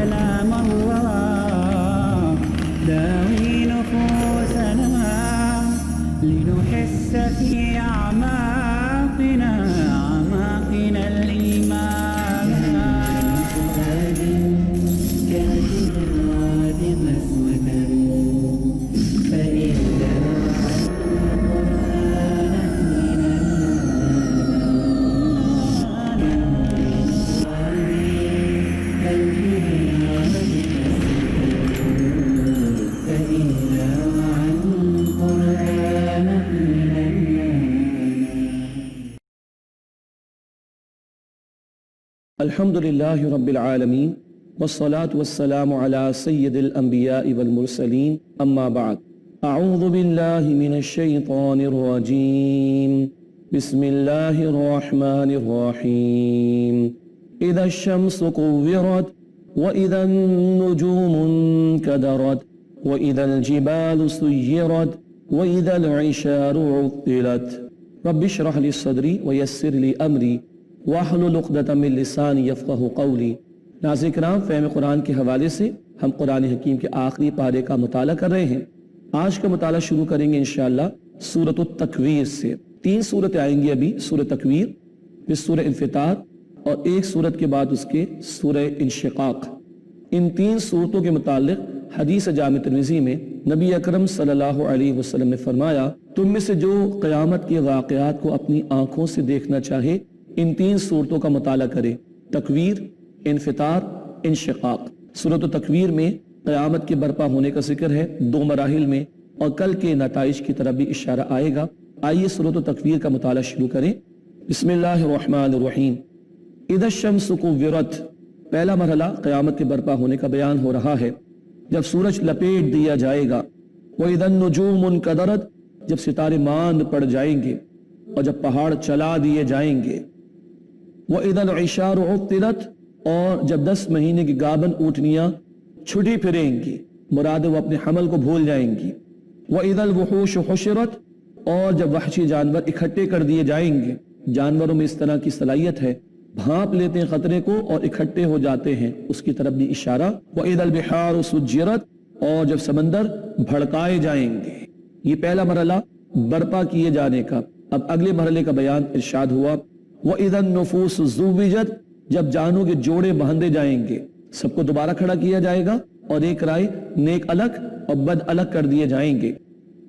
كلام الله داوي نفوسنا لنحس في أعماقنا الإيمان كالجراد مسودا فإن الحمد للہ رب العالمین والصلاة والسلام على سید الانبیاء والمرسلین اما بعد اعوذ باللہ من الشیطان الرجیم بسم اللہ الرحمن الرحیم اذا الشمس كورت واذا النجوم انكدرت واذا الجبال سيرت واذا العشار عطلت رب اشرح لي صدری ویسر لي امری واحلل عقدۃ من لسانی یفقہوا قولی۔ ناظرین کرام، فہم قرآن کے حوالے سے ہم قرآن حکیم کے آخری پارے کا مطالعہ کر رہے ہیں۔ آج کا مطالعہ شروع کریں گے انشاءاللہ سورۃ التکویر سے۔ 3 صورتیں آئیں گی ابھی، سورۃ تکویر، پھر سورہ انفطار اور ایک صورت کے بعد اس کے سورہ انشقاق۔ ان 3 صورتوں کے متعلق حدیث جامع ترمذی میں نبی اکرم صلی اللہ علیہ وسلم نے فرمایا، تم میں سے جو قیامت کے واقعات کو اپنی آنکھوں سے دیکھنا چاہے ان 3 صورتوں کا مطالعہ کرے: تکویر، انفطار، انشقاق۔ سورۃ تکویر میں قیامت کے برپا ہونے کا ذکر ہے 2 مراحل میں، اور کل کے نتائج کی طرف بھی اشارہ آئے گا۔ آئیے سورۃ تکویر کا مطالعہ شروع کریں۔ بسم اللہ الرحمن الرحیم۔ اذا الشمس كورت، پہلا مرحلہ قیامت کے برپا ہونے کا بیان ہو رہا ہے، جب سورج لپیٹ دیا جائے گا۔ واذا النجوم انكدرت، جب ستارے ماند پڑ جائیں گے اور جب پہاڑ چلا دیے جائیں گے۔ وَإِذَا الْعِشَارُ عُطِّلَتْ، اور جب 10 مہینے کی گابن اونٹنیاں چھٹی پھریں گی، مراد وہ اپنے حمل کو بھول جائیں گی۔ وَإِذَا الْوُحُوشُ حُشِرَتْ، اور جب وحشی جانور اکٹھے کر دیے جائیں گے۔ جانوروں میں اس طرح کی صلاحیت ہے، بھانپ لیتے ہیں خطرے کو اور اکٹھے ہو جاتے ہیں، اس کی طرف بھی اشارہ۔ وَإِذَا الْبِحَارُ سُجِّرَتْ، اور جب سمندر بھڑکائے جائیں گے۔ یہ پہلا مرحلہ برپا کیے جانے کا۔ اب اگلے مرحلے کا بیان ارشاد ہوا۔ وَإِذَا النُّفُوسُ زُوِّجَتْ، جب جانوں کے جوڑے باندھے جائیں گے، سب کو دوبارہ کھڑا کیا جائے گا اور ایک رائے نیک الگ اور بد الگ کر دیے جائیں گے۔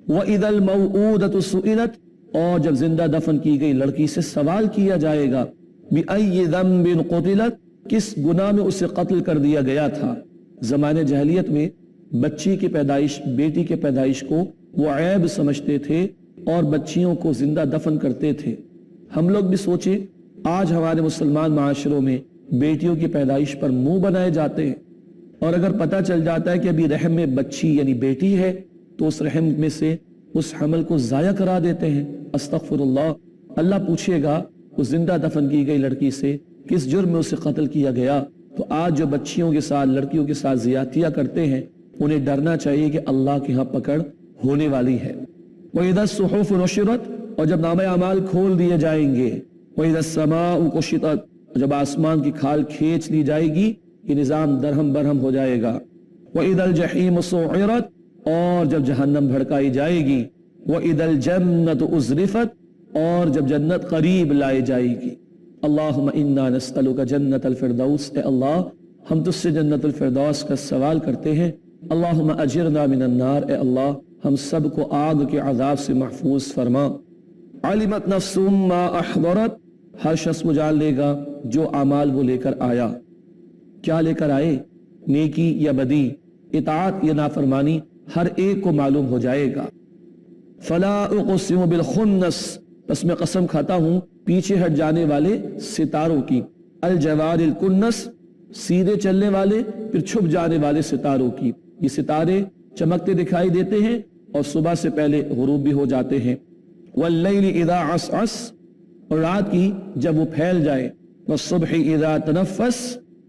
وَإِذَا الْمَوْعُودَةُ سُئِلَتْ، اور جب زندہ دفن کی گئی لڑکی سے سوال کیا جائے گا۔ بِأَيِّ ذَنبٍ قُتِلَتْ، کس گناہ میں اسے قتل کر دیا گیا تھا۔ زمانے جاہلیت میں بچی کی پیدائش، بیٹی کے پیدائش کو وہ عیب سمجھتے تھے اور بچیوں کو زندہ دفن کرتے تھے۔ ہم لوگ بھی سوچیں، آج ہمارے مسلمان معاشروں میں بیٹیوں کی پیدائش پر منہ بنائے جاتے ہیں، اور اگر پتہ چل جاتا ہے کہ ابھی رحم میں بچی یعنی بیٹی ہے تو اس رحم میں سے اس حمل کو ضائع کرا دیتے ہیں۔ استغفر اللہ۔ اللہ پوچھے گا اس زندہ دفن کی گئی لڑکی سے کس جرم میں اسے قتل کیا گیا۔ تو آج جو بچیوں کے ساتھ، لڑکیوں کے ساتھ زیادتیاں کرتے ہیں، انہیں ڈرنا چاہیے کہ اللہ کے ہاں پکڑ ہونے والی ہے۔ وَإِذَا الصُّحُفُ نُشِرَتْ، اور جب نامہ اعمال کھول دیے جائیں گے۔ وَإِذَا السَّمَاءُ كُشِطَتْ، جب آسمان کی کھال کھینچ لی جائے گی، یہ نظام درہم برہم ہو جائے گا۔ وَإِذَا الْجَحِيمُ سُعِّرَتْ، اور جب جہنم بھڑکائی جائے گی۔ وَإِذَا الْجَنَّةُ أُزْلِفَتْ، اور جب جنت قریب لائی جائے گی۔ اللہم انا نسألک جنت الفردوس، اے اللہ ہم تجھ سے جنت الفردوس کا سوال کرتے ہیں۔ اللہم اجرنا من النار، اے اللہ ہم سب کو آگ کے عذاب سے محفوظ فرما۔ علمت نفس ما احضرت، ہر شخص وہ جان لے گا جو اعمال وہ لے کر آیا۔ کیا لے کر آئے؟ نیکی یا بدی، اطاعت یا نافرمانی، ہر ایک کو معلوم ہو جائے گا۔ فلا اقسم بالخنس، بس میں قسم کھاتا ہوں پیچھے ہٹ جانے والے ستاروں کی۔ الجوار الکنس، سیدھے چلنے والے پھر چھپ جانے والے ستاروں کی۔ یہ ستارے چمکتے دکھائی دیتے ہیں اور صبح سے پہلے غروب بھی ہو جاتے ہیں۔ واللیل اذا عسعس، اور رات کی جب وہ پھیل جائے۔ والصبح اذا تنفس،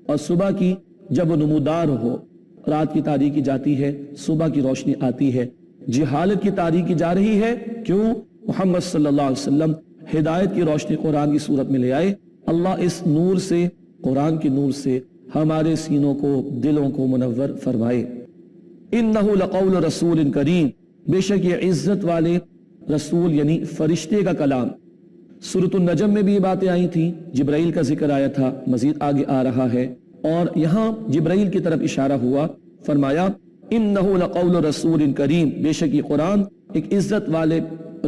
اور صبح کی جب وہ نمودار ہو۔ رات کی تاریکی جاتی ہے، صبح کی روشنی آتی ہے۔ جہالت کی تاریکی جا رہی ہے، کیوں؟ محمد صلی اللہ علیہ وسلم ہدایت کی روشنی قرآن کی صورت میں لے آئے۔ اللہ اس نور سے، قرآن کی نور سے ہمارے سینوں کو دلوں کو منور فرمائے۔ انہ لقول رسول کریم، بے شک یہ عزت والے رسول یعنی فرشتے کا کلام۔ سورۃ النجم میں بھی یہ باتیں آئی تھیں، جبرائیل کا ذکر آیا تھا، مزید آگے آ رہا ہے، اور یہاں جبرائیل کی طرف اشارہ ہوا، فرمایا انہ لقول رسول کریم، بے شک یہ قرآن ایک عزت والے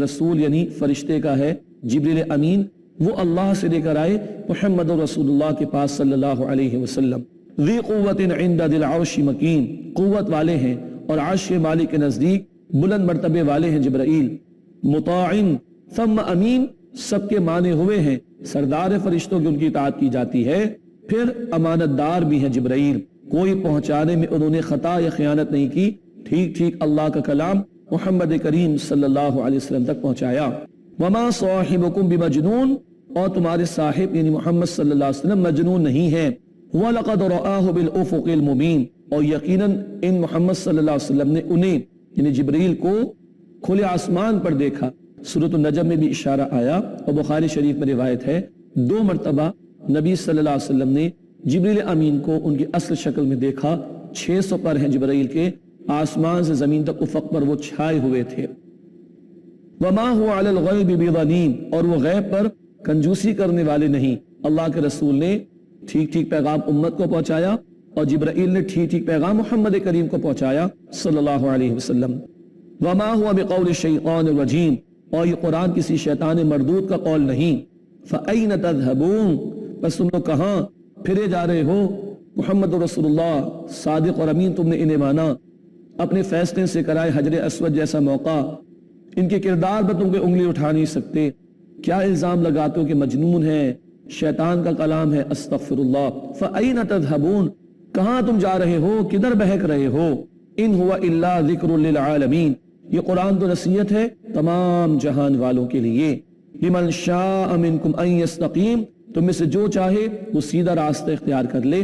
رسول یعنی فرشتے کا ہے، جبریل امین، وہ اللہ سے لے کر آئے محمد رسول اللہ کے پاس صلی اللہ علیہ وسلم۔ ذی قوت عند ذی العرش مکین، قوت والے ہیں اور عرش مالک کے نزدیک بلند مرتبے والے ہیں جبرائیل۔ مطاع ثم امین، سب کے مانے ہوئے ہیں، سردار فرشتوں کی ان کی اطاعت کی جاتی ہے، پھر امانت دار بھی ہیں جبرائیل، کوئی پہنچانے میں انہوں نے خطا یا خیانت نہیں کی، ٹھیک ٹھیک اللہ کا کلام محمد کریم صلی اللہ علیہ وسلم تک پہنچایا۔ وما صاحبکم بمجنون، اور تمہارے صاحب یعنی محمد صلی اللہ علیہ وسلم مجنون نہیں ہے۔ وَلَقَدْ رَآهُ بِالْأُفُقِ الْمُبِينِ، اور یقیناً ان محمد صلی اللہ علیہ وسلم نے انہیں یعنی جبریل کو کھلے آسمان پر دیکھا۔ سورۃ النجم میں بھی اشارہ آیا اور بخاری شریف میں روایت ہے 2 مرتبہ نبی صلی اللہ علیہ وسلم نے جبریل امین کو ان کی اصل شکل میں دیکھا۔ 600 پر ہیں جبرائیل کے، آسمان سے زمین تک افق پر وہ چھائے ہوئے تھے۔ وما هو علی الغیب بضنین، اور وہ غیب پر کنجوسی کرنے والے نہیں۔ اللہ کے رسول نے ٹھیک ٹھیک پیغام امت کو پہنچایا اور جبرائیل نے ٹھیک ٹھیک پیغام محمد کریم کو پہنچایا صلی اللہ علیہ وسلم۔ وما هو بقول الشیطان الرجیم، اور یہ قرآن کسی شیطان مردود کا قول نہیں۔ فأین تذهبون، بس تم لوگ کہاں پھرے جا رہے ہو؟ محمد رسول اللہ صادق اور امین تم نے انہیں مانا، اپنے فیصلے سے کرائے حجر اسود جیسا موقع، ان کے کردار پر تم کوئی انگلی اٹھا نہیں سکتے، کیا الزام لگاتے ہو کہ مجنون ہے، شیطان کا کلام ہے، استغفر اللہ۔ فأین تذهبون، کہاں تم جا رہے ہو، کدھر بہک رہے ہو؟ ان ہوا الا ذکر للعالمین، یہ قرآن تو نصیحت ہے تمام جہان والوں کے لیے۔ لمن شاء منکم ان یستقیم، تم میں سے جو چاہے وہ سیدھا راستہ اختیار کر لے۔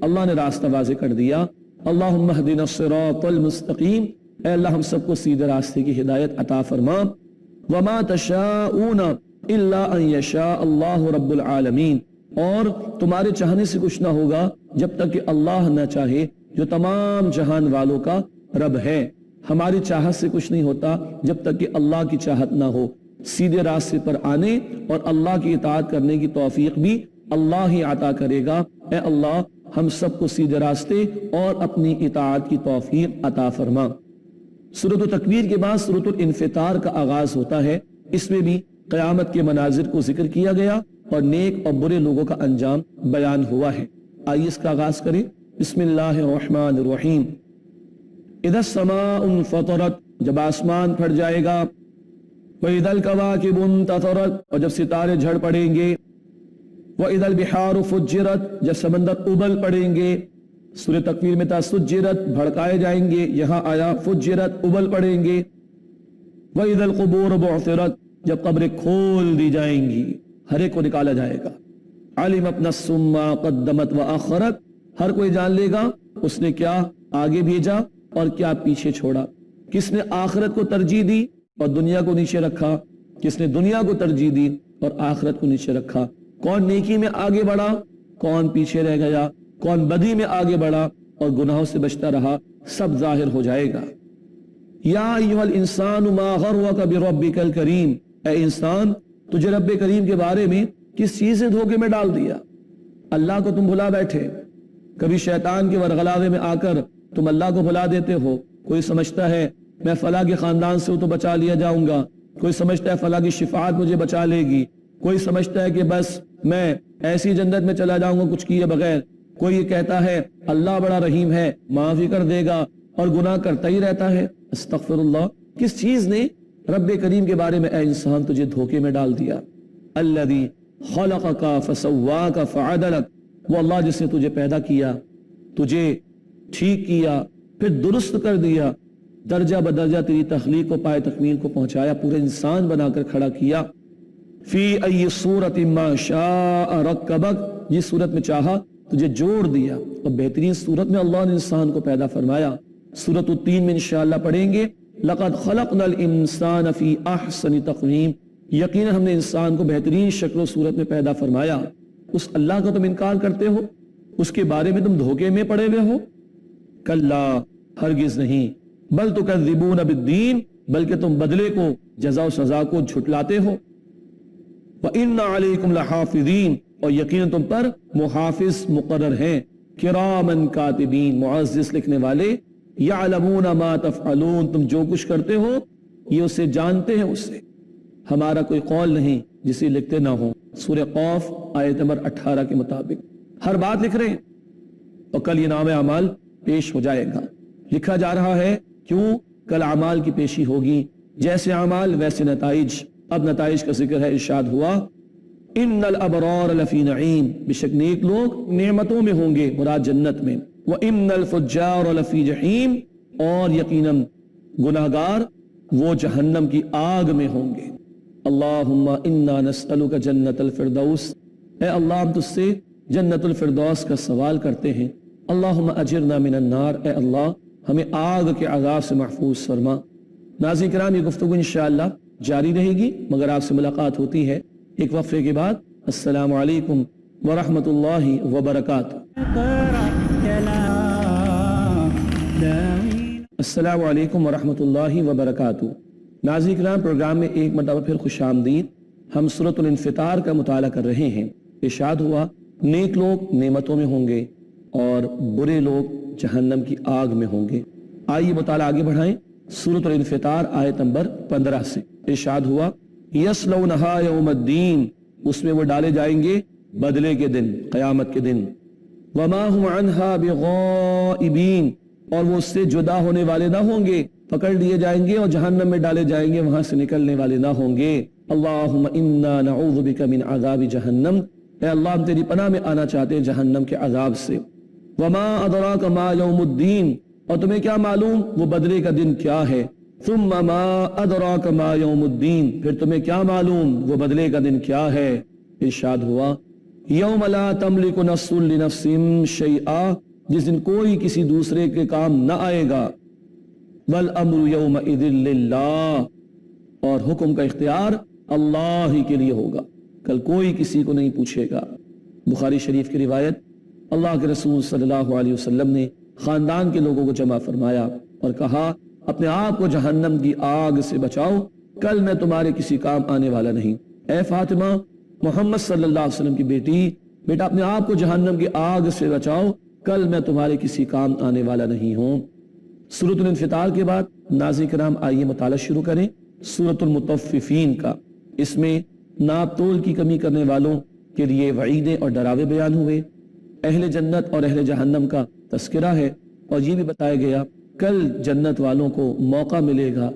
اللہ نے راستہ واضح کر دیا۔ اللہم اہدنا الصراط المستقیم، اے اللہ ہم سب کو سیدھے راستے کی ہدایت عطا فرما۔ وما تشاءون الا ان یشاء اللہ رب العالمین، اور تمہارے چاہنے سے کچھ نہ ہوگا جب تک کہ اللہ نہ چاہے، جو تمام جہان والوں کا رب ہے۔ ہماری چاہت سے کچھ نہیں ہوتا جب تک کہ اللہ کی چاہت نہ ہو۔ سیدھے راستے پر آنے اور اللہ کی اطاعت کرنے کی توفیق بھی اللہ ہی عطا کرے گا۔ اے اللہ ہم سب کو سیدھے راستے اور اپنی اطاعت کی توفیق عطا فرما۔ سورۃ التکویر کے بعد سورۃ الانفطار کا آغاز ہوتا ہے، اس میں بھی قیامت کے مناظر کو ذکر کیا گیا اور نیک اور برے لوگوں کا انجام بیان ہوا ہے۔ آئیے اس کا آغاز کریں۔ بسم اللہ الرحمن الرحیم۔ اذا السماء انفطرت، جب آسمان پھٹ جائے گا، وَإِذَا الْكَوَاكِبُ انتَثَرَتْ، اور جب ستارے جھڑ پڑیں گے، وَإِذَا الْبِحَارُ فُجِّرَتْ، جب سمندر ابل پڑیں گے۔ سورہ تکویر میں تھا سجرت، بھڑکائے جائیں گے، یہاں آیا فجرت، ابل پڑیں گے۔ وَإِذَا الْقُبُورُ بُعْثِرَتْ، جب قبریں کھول دی جائیں گی، ہر ایک کو نکالا جائے گا۔ عَلِمَتْ نَفْسٌ مَّا قَدَّمَتْ وَأَخَّرَتْ، ہر کوئی جان لے گا اس نے کیا آگے بھیجا اور کیا پیچھے چھوڑا، کس نے آخرت کو ترجیح دی اور دنیا کو نیچے رکھا، کس نے دنیا کو ترجیح دی اور آخرت کو نیچے رکھا، کون نیکی میں آگے بڑھا، کون پیچھے رہ گیا، کون بدی میں آگے بڑھا اور گناہوں سے بچتا رہا، سب ظاہر ہو جائے گا۔ یا ایھا الانسان ما غرک بربک الکریم، اے انسان تجھے رب کریم کے بارے میں کس چیز نے دھوکے میں ڈال دیا؟ اللہ کو تم بھلا بیٹھے، کبھی شیطان کے ورغلاوے میں آ کر تم اللہ کو بھلا دیتے ہو۔ کوئی سمجھتا ہے میں فلاں کے خاندان سے تو بچا لیا جاؤں گا، کوئی سمجھتا ہے فلاں کی شفاعت مجھے بچا لے گی، کوئی سمجھتا ہے کہ بس میں ایسی جنت میں چلا جاؤں گا کچھ کیے بغیر، کوئی یہ کہتا ہے اللہ بڑا رحیم ہے معافی کر دے گا اور گناہ کرتا ہی رہتا ہے۔ استغفر اللہ، کس چیز نے رب کریم کے بارے میں اے انسان تجھے دھوکے میں ڈال دیا؟ الذی خلقک فسواک فعدلک، وہ اللہ جس نے تجھے پیدا کیا، تجھے ٹھیک کیا، پھر درست کر دیا، درجہ بدرجہ تیری تخلیق کو پائے تکمیل کو پہنچایا، پورے انسان بنا کر کھڑا کیا۔ فی ای صورت ما شاء رکبک، جس صورت میں چاہا تجھے جوڑ دیا، اور بہترین صورت میں اللہ نے انسان کو پیدا فرمایا۔ سورۃ التین میں انشاءاللہ پڑھیں گے لقد خلقنا الانسان فی احسن تقویم، یقینا ہم نے انسان کو بہترین شکل و صورت میں پیدا فرمایا۔ اس اللہ کا تم انکار کرتے ہو اس کے بارے میں تم دھوکے میں پڑے ہوئے ہو؟ کلا، ہرگز نہیں، بل تکذبون بالدین، بلکہ تم بدلے کو، جزا و سزا کو جھٹلاتے ہو۔ وَإِنَّ عَلَيْكُمْ لَحَافِظِينَ، اور یقیناً تم پر محافظ مقرر ہیں، کرامن کاتبین، معزز لکھنے والے، یعلمون ما تفعلون، تم جو کچھ کرتے ہو یہ اسے جانتے ہیں، اس سے ہمارا کوئی قول نہیں جسے لکھتے نہ ہو۔ سورہ قاف آیت نمبر 18 کے مطابق ہر بات لکھ رہے ہیں، اور کل یہ نام اعمال پیش ہو جائے گا، لکھا جا رہا ہے۔ کیوں؟ کل اعمال کی پیشی ہوگی، جیسے اعمال ویسے نتائج۔ اب نتائج کا ذکر ہے، ارشاد ہوا ان الابرار لفی نعیم، بے شک نیک لوگ نعمتوں میں ہوں گے، مراد جنت میں۔ وان الفجار لفی جحیم، اور یقیناً گناہگار وہ جہنم کی آگ میں ہوں گے۔ اللہم انا نسألک جنت الفردوس، اے اللہ ہم تجھ سے جنت الفردوس کا سوال کرتے ہیں۔ اللہم اجرنا من النار، اے اللہ ہمیں آگ کے عذاب سے محفوظ فرما۔ ناظرین کرام، یہ گفتگو انشاءاللہ جاری رہے گی، مگر آپ سے ملاقات ہوتی ہے ایک وقفے کے بعد۔ السلام علیکم ورحمۃ اللہ وبرکاتہ۔ السلام علیکم ورحمۃ اللہ وبرکاتہ۔ ناظرین کرام، پروگرام میں ایک مرتبہ پھر خوش آمدید۔ ہم سورۃ الانفطار کا مطالعہ کر رہے ہیں۔ ارشاد ہوا نیک لوگ نعمتوں میں ہوں گے اور برے لوگ جہنم کی آگ میں ہوں گے۔ آئیے مطالعہ آگے بڑھائیں۔ سورۃ الانفطار آیت نمبر 15 سے ارشاد ہوا یصلونہا یوم الدین، اس میں وہ ڈالے جائیں گے بدلے کے دن، قیامت کے دن۔ وما ہم عنہا بغائبین، اور وہ اس سے جدا ہونے والے نہ ہوں گے، پکڑ لیے جائیں گے اور جہنم میں ڈالے جائیں گے، وہاں سے نکلنے والے نہ ہوں گے۔ اللہم انا نعوذ بک من عذاب جہنم، اے اللہ ہم تیری پناہ میں آنا چاہتے ہیں جہنم کے عذاب سے۔ وما ادراک ما یوم الدین، اور تمہیں کیا معلوم وہ بدلے کا دن کیا ہے۔ ثم ما ادراک ما یوم الدین، پھر تمہیں کیا معلوم وہ بدلے کا دن کیا ہے۔ ارشاد ہوا یوم لا تملک نفس لنفس شیئا، جس دن کوئی کسی دوسرے کے کام نہ آئے گا۔ والامر یومئذ للہ، اور حکم کا اختیار اللہ ہی کے لیے ہوگا، کل کوئی کسی کو نہیں پوچھے گا۔ بخاری شریف کی روایت، اللہ کے رسول صلی اللہ علیہ وسلم نے خاندان کے لوگوں کو جمع فرمایا اور کہا اپنے آپ کو جہنم کی آگ سے بچاؤ، کل میں تمہارے کسی کام آنے والا نہیں۔ اے فاطمہ، محمد صلی اللہ علیہ وسلم کی بیٹی، بیٹا اپنے آپ کو جہنم کی آگ سے بچاؤ، کل میں تمہارے کسی کام آنے والا نہیں ہوں۔ سورۃ الانفطار کے بعد ناظرین کرام آئیے مطالعہ شروع کریں سورۃ المطففین کا۔ اس میں ناپ تول کی کمی کرنے والوں کے لیے وعیدیں اور ڈراوے بیان ہوئے، اہل جنت اور اہل جہنم کا تذکرہ ہے، اور یہ بھی بتایا گیا کل جنت والوں کو موقع ملے گا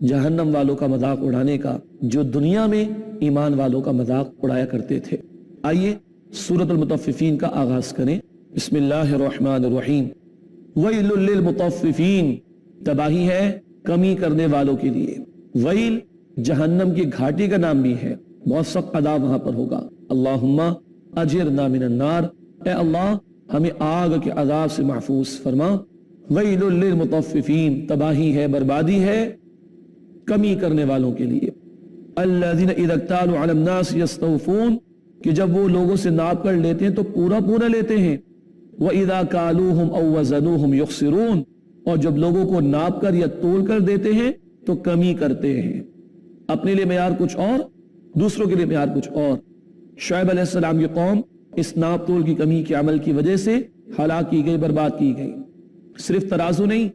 جہنم والوں کا مذاق اڑانے کا، جو دنیا میں ایمان والوں کا مذاق اڑایا کرتے تھے۔ آئیے سورۃ المطففین کا آغاز کریں۔ بسم اللہ الرحمن الرحیم۔ ویل للمطففین، تباہی ہے کمی کرنے والوں کے لیے۔ ویل جہنم کی گھاٹی کا نام بھی ہے، بہت سخت عذاب وہاں پر ہوگا۔ اللہم اجرنا من النار، اے اللہ ہمیں آگ کے عذاب سے محفوظ فرما۔ ویل للمطففین، تباہی ہے، بربادی ہے کمی کرنے والوں کے لیے۔ الذین اذا اکتالوا علی الناس یستوفون، کہ جب وہ لوگوں سے ناپ کر لیتے ہیں تو پورا پورا لیتے ہیں۔ وَإِذَا كَالُوهُمْ أَوْ وَزَنُوهُمْ يُخْسِرُونَ، اور جب لوگوں کو ناپ کر یا تول کر دیتے ہیں تو کمی کرتے ہیں، اپنے لیے معیار کچھ اور، دوسروں کے لیے معیار کچھ اور۔ شعیب علیہ السلام کی قوم اس ناپ تول کی کمی کے عمل کی وجہ سے ہلاک کی گئی، برباد کی گئی۔ صرف ترازو نہیں،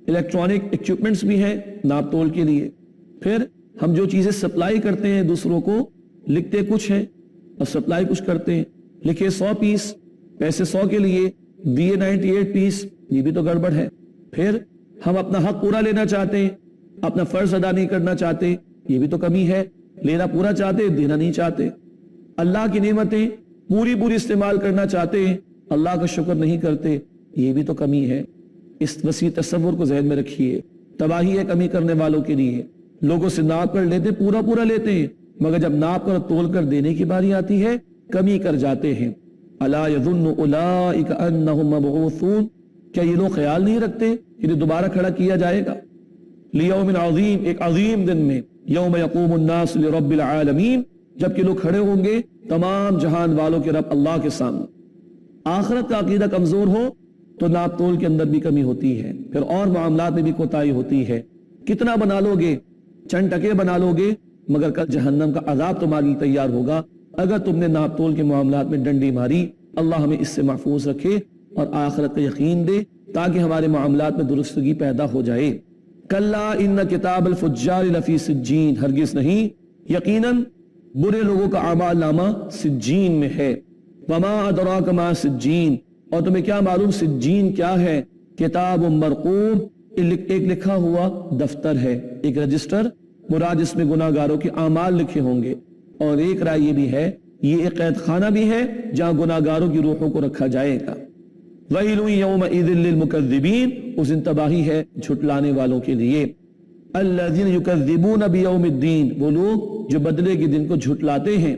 الیکٹرانک ایکوپمنٹس بھی ہیں ناپ تول کے لیے۔ پھر ہم جو چیزیں سپلائی کرتے ہیں دوسروں کو، لکھتے کچھ ہیں اور سپلائی کچھ کرتے ہیں۔ لکھے 100 پیس، پیسے 100 کے لیے دیے 98 پیس، یہ بھی تو گڑبڑ ہے۔ پھر ہم اپنا حق پورا لینا چاہتے ہیں، اپنا فرض ادا نہیں کرنا چاہتے، یہ بھی تو کمی ہے۔ لینا پورا چاہتے، دینا نہیں چاہتے۔ اللہ کی نعمتیں پوری استعمال کرنا چاہتے ہیں، اللہ کا شکر نہیں کرتے، یہ بھی تو کمی ہے۔ اس وسیع تصور کو ذہن میں رکھیے۔ تباہی ہے کمی کرنے والوں کے لیے۔ لوگوں سے ناپ کر لیتے، پورا لیتے ہیں، مگر جب ناپ کر تول کر دینے کی باری آتی ہے کمی کر جاتے ہیں۔ الا یظن اولئک انہم مبعوثون، کیا یہ لوگ خیال نہیں رکھتے کہ دوبارہ کھڑا کیا جائے گا؟ لیوم عظیم، ایک عظیم دن میں، یوم یقوم الناس لرب العالمین، جبکہ لوگ کھڑے ہوں گے تمام جہان والوں کے رب اللہ کے سامنے۔ آخرت کا عقیدہ کمزور ہو تو ناپ تول کے اندر بھی کمی ہوتی ہے، پھر اور معاملات میں بھی کوتاہی ہوتی ہے. کتنا بنا لو گے، چند ٹکے بنا لو گے، مگر کل جہنم کا عذاب تمہارے لیے تیار ہوگا اگر تم نے ناپ تول کے معاملات میں ڈنڈی ماری. اللہ ہمیں اس سے محفوظ رکھے اور آخرت کا یقین دے تاکہ ہمارے معاملات میں درستگی پیدا ہو جائے. کلا ان کتاب الفجار لفی سجین، ہرگز نہیں، یقیناً برے لوگوں کا اعمال نامہ سجین میں ہے. وما ادراک ما سجین، اور تمہیں کیا معلوم سجین کیا ہے؟ کتاب مرقوم، ایک لکھا ہوا دفتر ہے، ایک رجسٹر مراد جس میں گناہ گاروں کے اعمال لکھے ہوں گے. اور ایک رائے یہ بھی ہے یہ ایک قید خانہ بھی ہے جہاں گناہ گاروں کی روحوں کو رکھا جائے گا. ویل یومئذ للمکذبین، اس دن تباہی ہے جھٹلانے والوں کے لیے. الذین یکذبون بیوم الدین، وہ لوگ جو بدلے کے دن کو جھٹلاتے ہیں.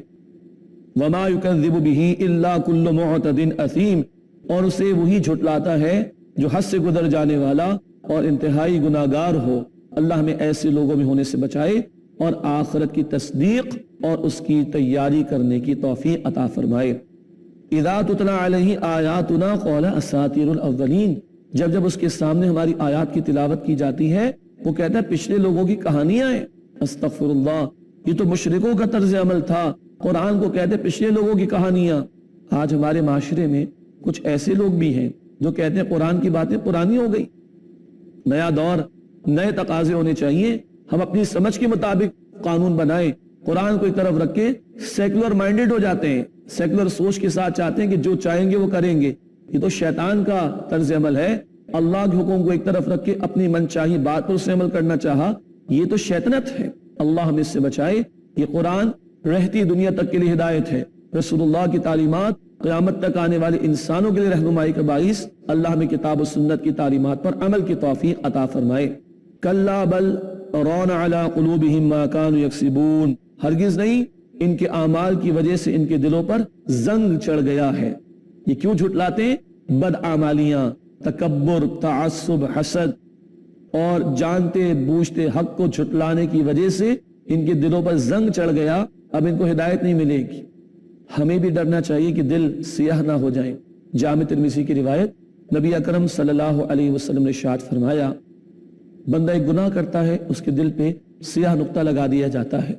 وما یکذب بہ الا کل معتد اثیم، اور اسے وہی جھٹلاتا ہے جو حد سے گزر جانے والا اور انتہائی گناہگار ہو. اللہ ہمیں ایسے لوگوں میں ہونے سے بچائے اور آخرت کی تصدیق اور اس کی تیاری کرنے کی توفیق عطا فرمائے. اذا تتلی علیہ آیاتنا قال اساطیر الاولین، جب اس کے سامنے ہماری آیات کی تلاوت کی جاتی ہے وہ کہتا ہے پچھلے لوگوں کی کہانیاں ہیں. استغفر اللہ، یہ تو مشرکوں کا طرز عمل تھا. قرآن کو کہتے پچھلے لوگوں کی کہانیاں. آج ہمارے معاشرے میں کچھ ایسے لوگ بھی ہیں جو کہتے ہیں قرآن کی باتیں پرانی ہو گئی، نیا دور، نئے تقاضے ہونے چاہیے، ہم اپنی سمجھ کے مطابق قانون بنائیں. قرآن کو ایک طرف رکھ کے سیکولر مائنڈڈ ہو جاتے ہیں، سیکولر سوچ کے ساتھ چاہتے ہیں کہ جو چاہیں گے وہ کریں گے. یہ تو شیطان کا طرز عمل ہے. اللہ کے حکم کو ایک طرف رکھ کے اپنی من چاہی بات پر اسے عمل کرنا چاہا، یہ تو شیطنت ہے. اللہ ہمیں اس سے بچائے. یہ قرآن رہتی دنیا تک کے لیے ہدایت ہے، رسول اللہ کی تعلیمات قیامت تک آنے والے انسانوں کے لیے رہنمائی کا باعث. اللہ ہمیں کتاب و سنت کی تعلیمات پر عمل کی توفیق عطا فرمائے. کلا بل ران علی قلوبہم ما کانوا یکسبون، ہرگز نہیں، ان کے اعمال کی وجہ سے ان کے دلوں پر زنگ چڑھ گیا ہے. یہ کیوں جھٹلاتے ہیں؟ بد اعمالیاں، تکبر، تعصب، حسد اور جانتے بوجھتے حق کو جھٹلانے کی وجہ سے ان کے دلوں پر زنگ چڑھ گیا. اب ان کو ہدایت نہیں ملے گی. ہمیں بھی ڈرنا چاہیے کہ دل سیاہ نہ ہو جائیں. جامع ترمذی کی روایت، نبی اکرم صلی اللہ علیہ وسلم نے ارشاد فرمایا بندہ ایک گناہ کرتا ہے اس کے دل پہ سیاہ نقطہ لگا دیا جاتا ہے،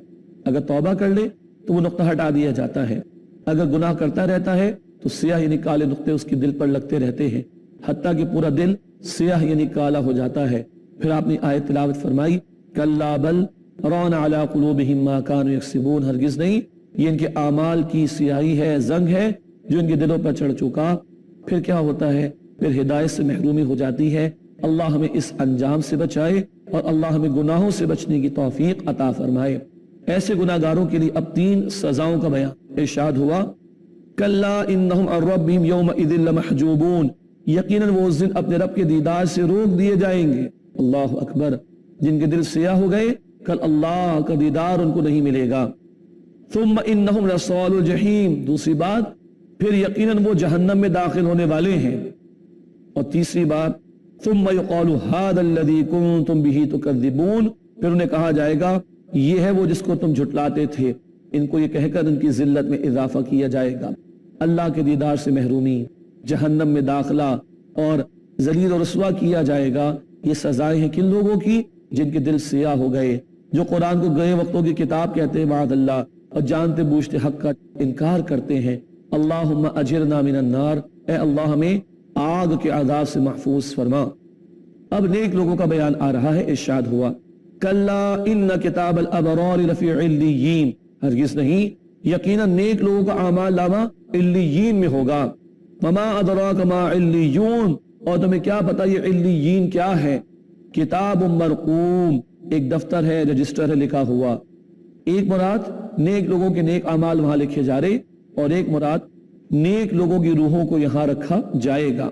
اگر توبہ کر لے تو وہ نقطہ ہٹا دیا جاتا ہے. اگر گناہ کرتا رہتا ہے تو سیاہ یعنی کالے نقطے اس کے دل پر لگتے رہتے ہیں حتیٰ کہ پورا دل سیاہ یعنی کالا ہو جاتا ہے. پھر آپ نے آیت تلاوت فرمائی کلا بل ران علی قلوبہم ما کانوا یکسبون، ہرگز نہیں، یہ ان کے اعمال کی سیاہی ہے، زنگ ہے جو ان کے دلوں پر چڑھ چکا. پھر کیا ہوتا ہے؟ پھر ہدایت سے محرومی ہو جاتی ہے. اللہ ہمیں اس انجام سے بچائے اور اللہ ہمیں گناہوں سے بچنے کی توفیق عطا فرمائے. ایسے گناہگاروں کے لیے اب 3 سزاؤں کا بیان. ارشاد ہوا کلا انہم عن ربہم یومئذ لمحجوبون، یقیناً وہ اس دن اپنے رب کے دیدار سے روک دیے جائیں گے. اللہ اکبر. جن کے دل سیاہ ہو گئے کل اللہ کا دیدار ان کو نہیں ملے گا. ثم انہم لصال الجحیم، دوسری بات پھر یقیناً وہ جہنم میں داخل ہونے والے ہیں. اور تیسری بات ثم یقال ھذا الذی کنتم بہ تکذبون، پھر انہیں کہا جائے گا یہ ہے وہ جس کو تم جھٹلاتے تھے. ان کو یہ کہہ کر ان کی ذلت میں اضافہ کیا جائے گا. اللہ کے دیدار سے محرومی، جہنم میں داخلہ اور ذلیل و رسوا کیا جائے گا. یہ سزائیں ہیں کن لوگوں کی؟ جن کے دل سیاہ ہو گئے، جو قرآن کو گئے وقتوں کی کتاب کہتے ہیں معاذ اللہ، اور جانتے بوجھتے حق کا انکار کرتے ہیں. اللہم اجرنا من النار، اے اللہ ہمیں آگ کے عذاب سے محفوظ فرما. اب نیک لوگوں کا بیان آ رہا ہے. ارشاد ہوا کلا ان کتاب الابرار لفی علیین، ہرگز نہیں، یقیناً نیک لوگوں کا اعمال نامہ علیین میں ہوگا. وما ادراک ما علیون، اور تمہیں کیا پتا یہ علیین کیا ہے؟ کتاب مرقوم، ایک دفتر ہے، رجسٹر ہے لکھا ہوا. ایک مراد نیک لوگوں کے نیک اعمال وہاں لکھے جا رہے، اور ایک مراد نیک لوگوں کی روحوں کو یہاں رکھا جائے گا.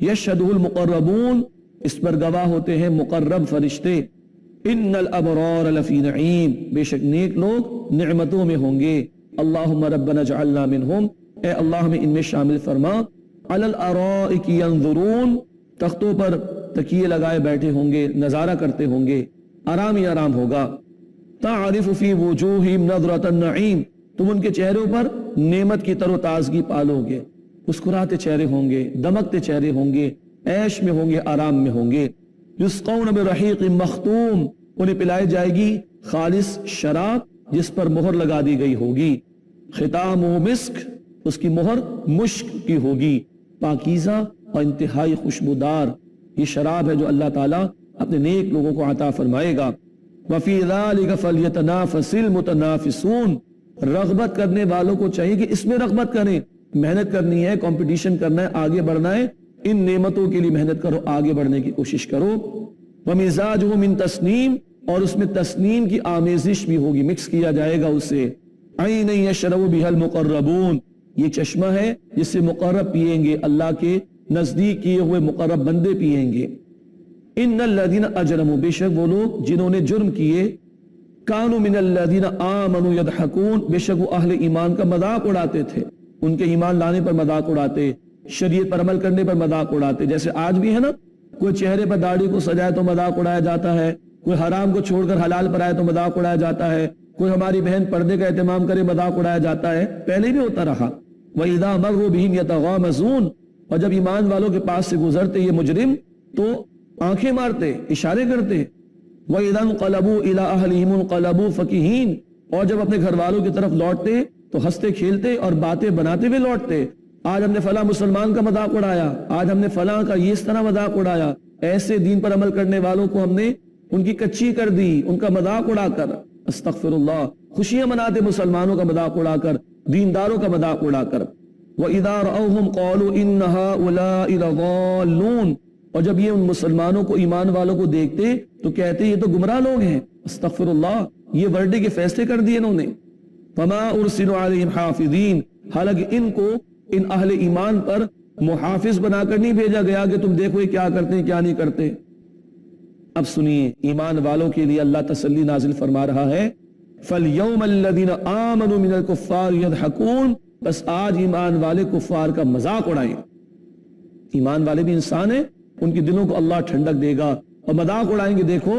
یشہدہ المقربون، اس پر گواہ ہوتے ہیں مقرب فرشتے. ان الابرار لفی نعیم، بے شک نیک لوگ نعمتوں میں ہوں گے. اللہم ربنا اجعلنا منہم، اے اللہ ہمیں ان میں شامل فرما. علی الارائک ینظرون، تختوں پر تکیے لگائے بیٹھے ہوں گے، نظارہ کرتے ہوں گے، آرام ہی آرام ہوگا. تعرف فی وجوہہم نظرۃ النعیم، تم ان کے چہروں پر نعمت کی تر و تازگی پالو گے. مسکراتے چہرے ہوں گے، دمکتے چہرے ہوں گے، عیش میں ہوں گے، آرام میں ہوں گے. یسقون برحیق مختوم، انہیں پلائی جائے گی خالص شراب جس پر مہر لگا دی گئی ہوگی. ختامہ مسک، اس کی مہر مشک کی ہوگی، پاکیزہ اور انتہائی خوشبودار یہ شراب ہے جو اللہ تعالیٰ اپنے نیک لوگوں کو عطا فرمائے گا. وفی ذلک فلیتنافس المتنافسون، رغبت کرنے والوں کو چاہیے کہ اس میں رغبت کریں، محنت کرنی ہے، کمپٹیشن کرنا ہے، آگے بڑھنا ہے، ان نعمتوں کے لیے محنت کرو، آگے بڑھنے کی کوشش کرو. ومزاجہ من تسنیم، اور اس میں تسنیم کی آمیزش بھی ہوگی، مکس کیا جائے گا اسے. عین یشرب بها المقربون، یہ چشمہ ہے جس سے مقرب پیئیں گے، اللہ کے نزدیک کیے ہوئے مقرب بندے پیئیں گے. ان الذین اجرموا، بے شک وہ لوگ جنہوں نے جرم کیے، کانوا من الذین آمنوا یضحکون، بے شک وہ اہل ایمان کا مذاق اڑاتے تھے، ان کے ایمان لانے پر مذاق اڑاتے، شریعت پر عمل کرنے پر مذاق اڑاتے. جیسے آج بھی ہے نا، کوئی چہرے پر داڑھی کو سجائے تو مذاق اڑایا جاتا ہے، کوئی حرام کو چھوڑ کر حلال پر آئے تو مذاق اڑایا جاتا ہے، کوئی ہماری بہن پردے کا اہتمام کرے مذاق اڑایا جاتا ہے، پہلے بھی ہوتا رہا. وَإِذَا مَرُّوا بِهِمْ يَتَغَامَزُونَ، اور جب ایمان والوں کے پاس سے گزرتے یہ مجرم تو آنکھیں مارتے، اشارے کرتے. وَإِذَا انقلبوا إِلَىٰ أَهْلِهِمُ انقلبوا فَكِهِينَ، اور جب اپنے گھر والوں کی طرف لوٹتے تو ہنستے کھیلتے اور باتیں بناتے ہوئے لوٹتے. آج ہم نے فلاں مسلمان کا مذاق اڑایا، آج ہم نے فلاں کا یہ اس طرح مذاق اڑایا. ایسے دین پر عمل کرنے والوں کو ہم نے ان کی کچی کر دی، ان کا مذاق اڑا کر. استغفر اللہ، خوشیاں مناتے مسلمانوں کا مذاق اڑا کر، دینداروں کا مذاق اڑا کر. وَإِذَا رَأَوْهُمْ قَالُوا إِنَّ هَؤُلَاءِ لَضَالُّونَ، اور جب یہ ان مسلمانوں کو، ایمان والوں کو دیکھتے تو کہتے یہ تو گمراہ لوگ ہیں. استغفر اللہ، یہ ورڈے کے فیصلے کر دیے انہوں نے. فَمَا أُرْسِلُوا عَلَيْهِمْ حَافِظِينَ، حالانکہ ان کو، ان اہل ایمان پر محافظ بنا کر نہیں بھیجا گیا کہ تم دیکھو یہ کیا کرتے ہیں کیا نہیں کرتے. اب سنیے، ایمان والوں کے لیے اللہ تسلی نازل فرما رہا ہے. فَالْيَوْمَ الَّذِينَ آمَنُوا مِنَ الْكُفَّارِ يَضْحَكُونَ، بس آج ایمان والے کفار کا مذاق اڑائیں. ایمان والے بھی انسان ہیں، ان کے دلوں کو اللہ ٹھنڈک دے گا اور مذاق اڑائیں گے. دیکھو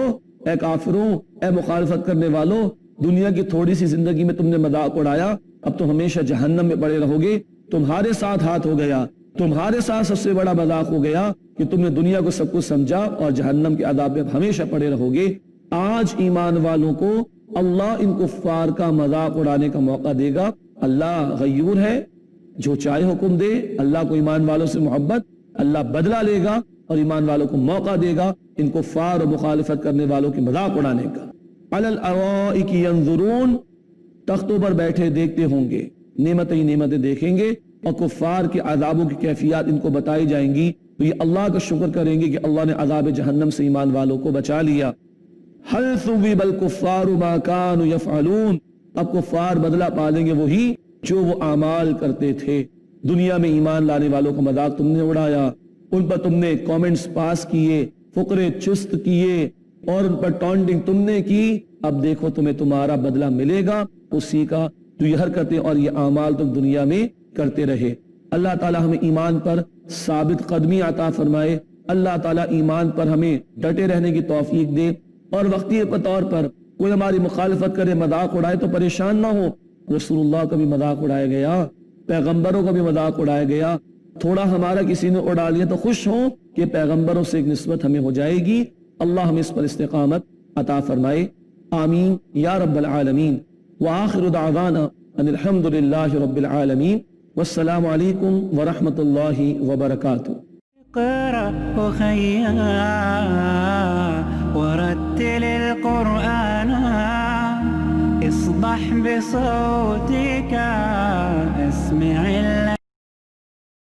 اے کافروں، اے مخالفت کرنے والوں، دنیا کی تھوڑی سی زندگی میں تم نے مذاق اڑایا، اب تو ہمیشہ جہنم میں پڑے رہو گے. تمہارے ساتھ ہاتھ ہو گیا، تمہارے ساتھ سب سے بڑا مذاق ہو گیا کہ تم نے دنیا کو سب کچھ سمجھا اور جہنم کے عذاب میں ہمیشہ پڑے رہو گے. آج ایمان والوں کو اللہ ان کفار کا مذاق اڑانے کا موقع دے گا. اللہ غیور ہے، جو چاہے حکم دے. اللہ کو ایمان والوں سے محبت، اللہ بدلہ لے گا اور ایمان والوں کو موقع دے گا ان کفار اور مخالفت کرنے والوں کی مذاق اڑانے کا. علی الارائک ینظرون، تختوں پر بیٹھے دیکھتے ہوں گے، نعمتیں ہی نعمتیں دیکھیں گے، اور کفار کے عذابوں کی کیفیات ان کو بتائی جائیں گی تو یہ اللہ کا شکر کریں گے کہ اللہ نے عذاب جہنم سے ایمان والوں کو بچا لیا. هل ثوب الكفار ما كانوا يفعلون، اب کفار بدلہ پالیں گے وہی جو وہ اعمال کرتے تھے. دنیا میں ایمان لانے والوں کا مذاق تم نے اڑایا، ان پر تم نے کامنٹس پاس کیے، فقرے چست کیے اور ان پر ٹانٹنگ تم نے کی. اب دیکھو تمہیں تمہارا بدلہ ملے گا اسی کا جو یہ حرکتیں اور یہ اعمال تم دنیا میں کرتے رہے. اللہ تعالی ہمیں ایمان پر ثابت قدمی عطا فرمائے. اللہ تعالی ایمان پر ہمیں ڈٹے رہنے کی توفیق دے، اور وقتی طور پر کوئی ہماری مخالفت کرے، مذاق اڑائے تو پریشان نہ ہو. رسول اللہ کا بھی مذاق اڑایا گیا، پیغمبروں کا بھی مذاق اڑایا گیا. تھوڑا ہمارا کسی نے اڑا لیا تو خوش ہوں کہ پیغمبروں سے ایک نسبت ہمیں ہو جائے گی. اللہ ہمیں اس پر استقامت عطا فرمائے. آمین یا رب العالمین. وآخر دعوانا ان الحمد للہ رب العالمین. والسلام علیکم ورحمۃ اللہ وبرکاتہ. اقرأ أخيا ورتل القرآن، اصبح بصوتك